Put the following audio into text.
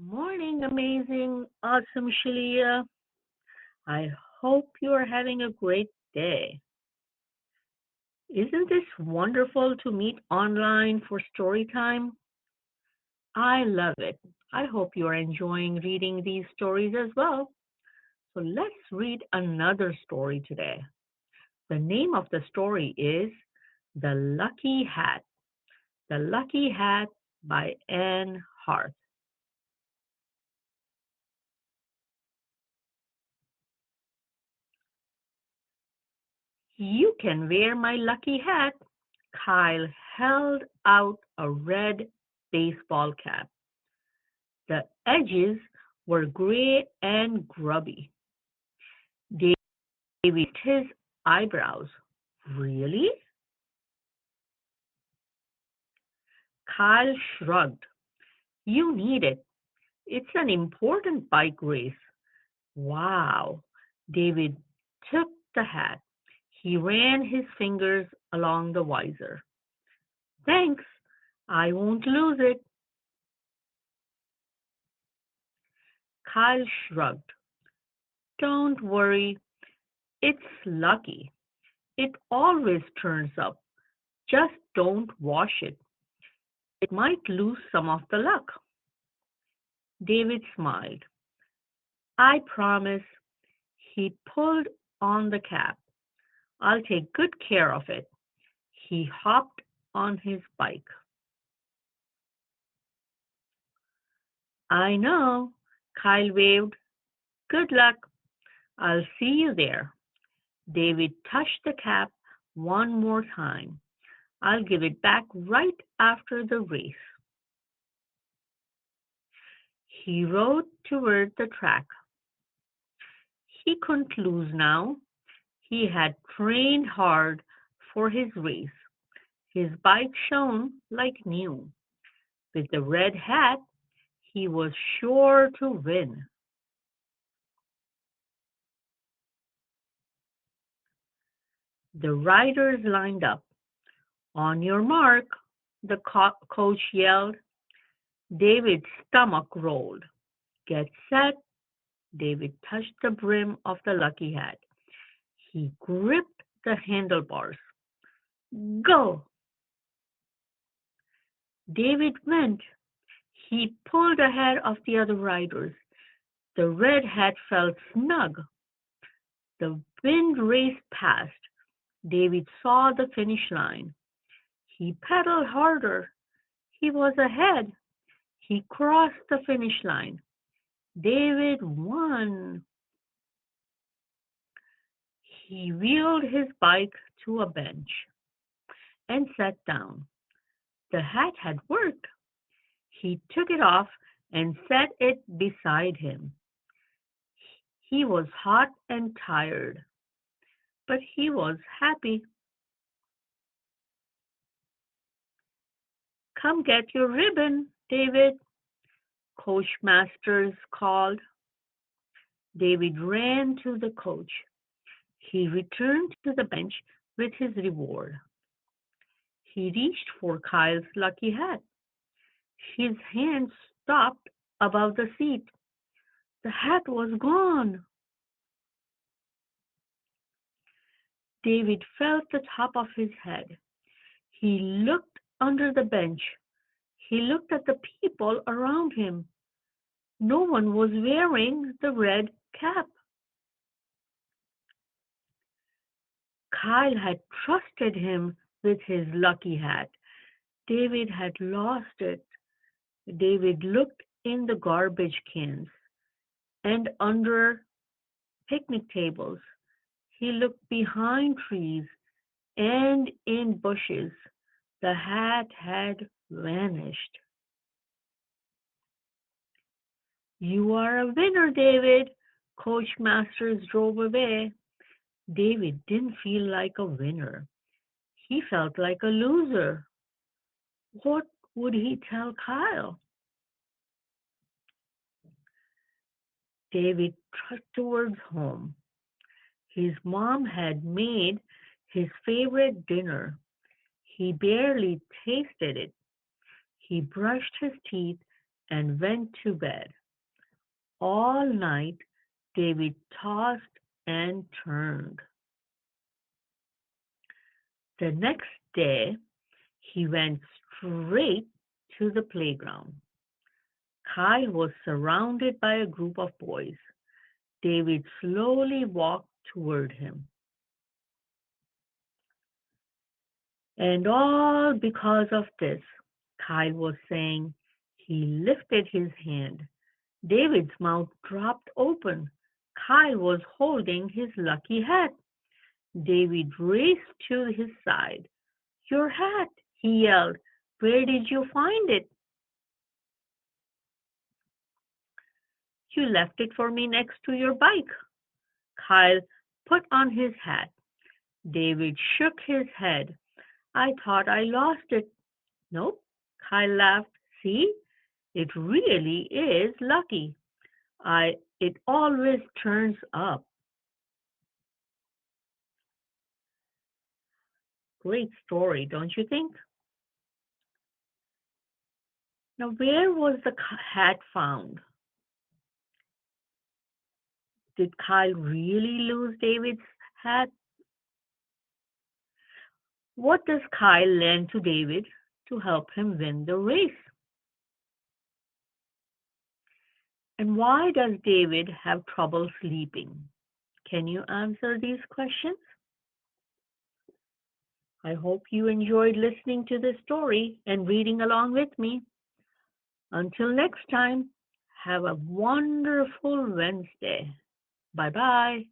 Morning, amazing, awesome Chaleya. I hope you are having a great day. Isn't this wonderful to meet online for story time? I love it. I hope you are enjoying reading these stories as well. So let's read another story today. The name of the story is The Lucky Hat. The Lucky Hat by Anne Hart. You can wear my lucky hat. Kyle held out a red baseball cap. The edges were gray and grubby. Davy raised his eyebrows. Really? Kyle shrugged. You need it. It's an important bike race. Wow. David took the hat. He ran his fingers along the visor. Thanks. I won't lose it. Kyle shrugged. Don't worry. It's lucky. It always turns up. Just don't wash it. It might lose some of the luck. David smiled. I promise. He pulled on the cap. I'll take good care of it. He hopped on his bike. I know. Kyle waved. Good luck. I'll see you there. David touched the cap one more time. I'll give it back right after the race. He rode toward the track. He couldn't lose now. He had trained hard for his race. His bike shone like new. With the red hat, he was sure to win. The riders lined up. On your mark, the coach yelled. David's stomach rolled. Get set. David touched the brim of the lucky hat. He gripped the handlebars. Go! David went. He pulled ahead of the other riders. The red hat felt snug. The wind raced past. David saw the finish line. He pedaled harder. He was ahead. He crossed the finish line. David won. He wheeled his bike to a bench and sat down. The hat had worked. He took it off and set it beside him. He was hot and tired, but he was happy. Come get your ribbon, David, Coach Masters called. David ran to the coach. He returned to the bench with his reward. He reached for Kyle's lucky hat. His hand stopped above the seat. The hat was gone. David felt the top of his head. He looked under the bench. He looked at the people around him. No one was wearing the red cap. Kyle had trusted him with his lucky hat. David had lost it. David looked in the garbage cans and under picnic tables. He looked behind trees and in bushes. The hat had vanished. You are a winner, David. Coach Masters drove away. David didn't feel like a winner. He felt like a loser. What would he tell Kyle? David trudged towards home. His mom had made his favorite dinner. He barely tasted it. He brushed his teeth and went to bed. All night, David tossed and turned. The next day, he went straight to the playground. Kyle was surrounded by a group of boys. David slowly walked toward him. And all because of this, Kyle was saying. He lifted his hand. David's mouth dropped open. Kyle was holding his lucky hat. David raced to his side. Your hat, he yelled. Where did you find it? You left it for me next to your bike. Kyle put on his hat. David shook his head. I thought I lost it. Nope. Kyle laughed. See, it really is lucky. It always turns up. Great story, don't you think? Now, where was the hat found? Did Kyle really lose David's hat? What does Kyle lend to David to help him win the race? And why does David have trouble sleeping? Can you answer these questions? I hope you enjoyed listening to this story and reading along with me. Until next time, have a wonderful Wednesday. Bye bye.